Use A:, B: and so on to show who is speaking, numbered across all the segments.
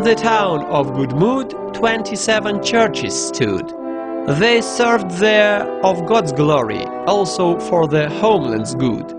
A: the town of Gudmud 27 churches stood. They served there of God's glory, also for the homeland's good.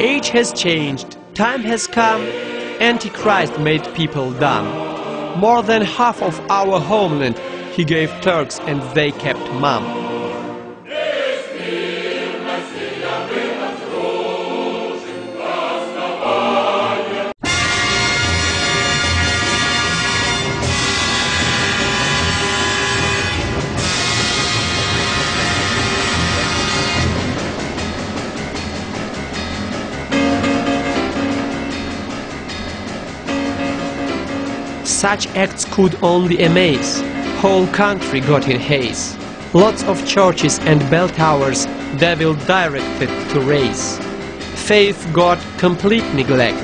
A: Age has changed, time has come, Antichrist made people dumb. More than half of our homeland he gave Turks and they kept mum. Such acts could only amaze. Whole country got in haze. Lots of churches and bell towers devil directed to raise. Faith got complete neglect.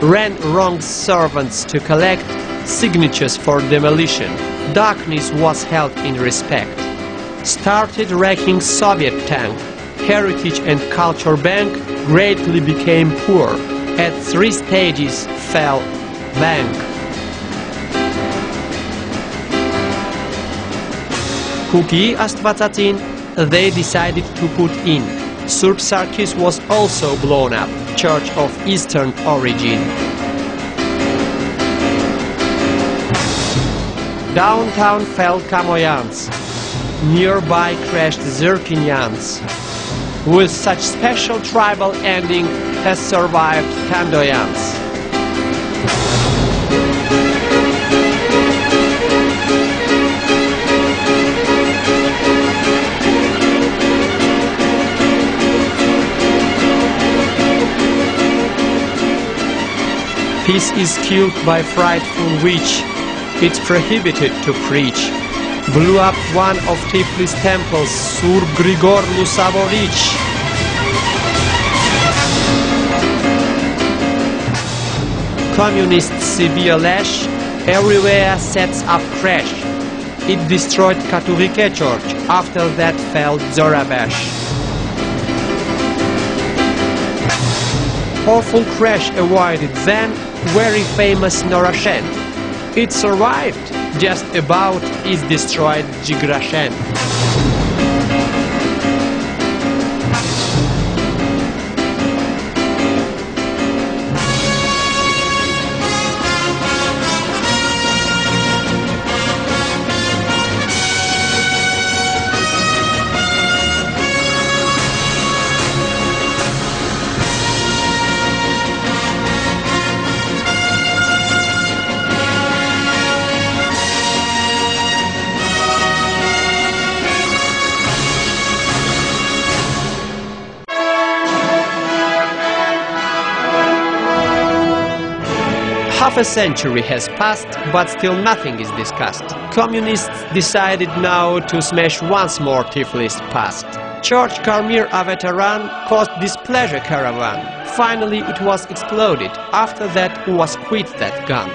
A: Ran wrong servants to collect signatures for demolition. Darkness was held in respect. Started wrecking Soviet tank. Heritage and Culture Bank greatly became poor. At 3 stages fell bank. Kuki Astvatsatin they decided to put in. Surp Sarkis was also blown up, church of Eastern origin. Downtown fell Kamoyans. Nearby crashed Zirkinians. With such special tribal ending has survived Tandoyans. Peace is killed by frightful witch. It's prohibited to preach. Blew up one of Tiflis temples, Sur Grigor Lusavovich. Communist severe lash, everywhere sets up crash. It destroyed Katolike Church, after that fell Zorabash. Awful crash avoided then, very famous Norashen. It survived, just about is destroyed Jigrashen. Half a century has passed, but still nothing is discussed. Communists decided now to smash once more Tiflis past. Church Karmir, a veteran, caused displeasure caravan. Finally it was exploded. After that was quit that gun.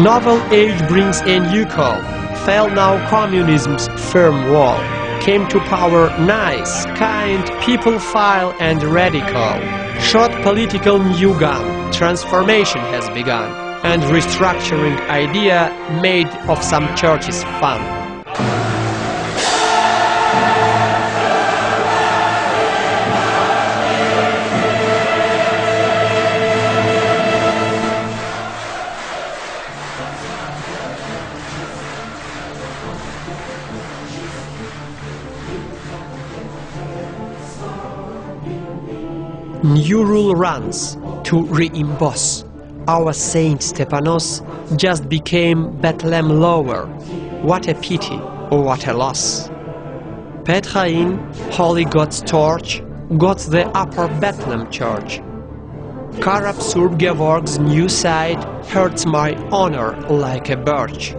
A: Novel age brings a new call. Fell now communism's firm wall. Came to power nice, kind, people-file and radical. Shot political new gun, transformation has begun, and restructuring idea made of some churches fun. New rule runs to re-emboss. Our Saint Stepanos just became Bethlehem Lower. What a pity, what a loss. Petrain, Holy God's torch, got the Upper Bethlehem Church. Karab Surb Gevorg's new site hurts my honor like a birch.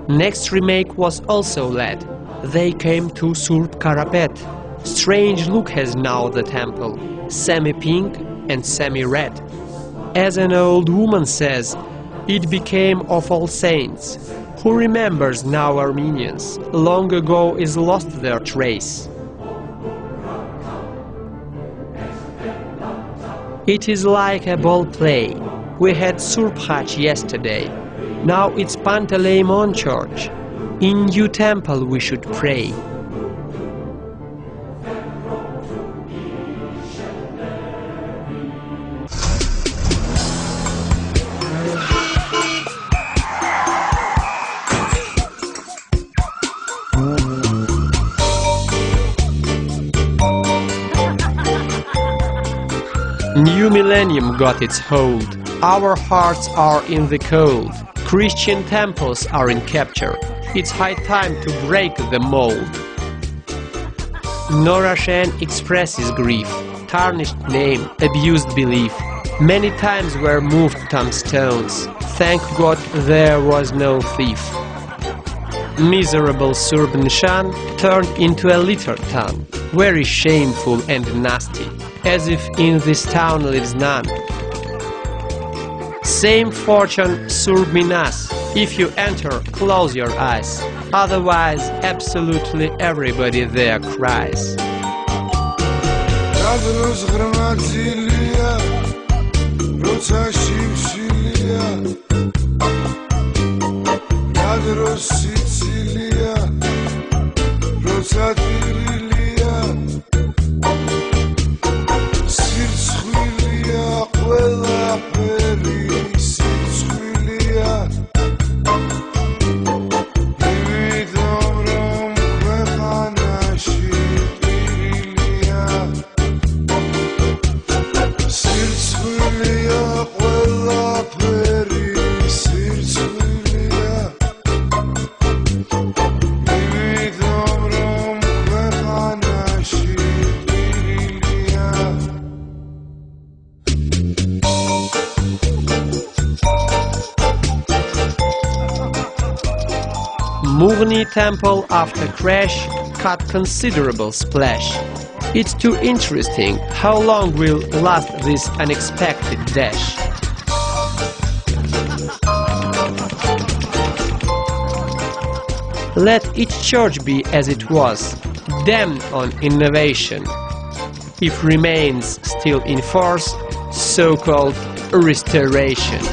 A: Next remake was also led. They came to Surb Karapet. Strange look has now the temple, semi-pink and semi-red. As an old woman says, it became of All Saints. Who remembers now Armenians? Long ago is lost their trace. It is like a ball play. We had Surpach yesterday. Now it's Panteleimon Church. In new temple we should pray. New millennium got its hold. Our hearts are in the cold. Christian temples are in capture. It's high time to break the mold. Norashen expresses grief. Tarnished name, abused belief. Many times were moved tombstones. Thank God there was no thief. Miserable Surb Nishan turned into a litter town. Very shameful and nasty. As if in this town lives none. Same fortune Surb Minas. If you enter, close your eyes. Otherwise, absolutely everybody there cries. Mugni temple after crash cut considerable splash. It's too interesting. How long will last this unexpected dash? Let each church be as it was, damned on innovation. If remains still in force, so-called restoration.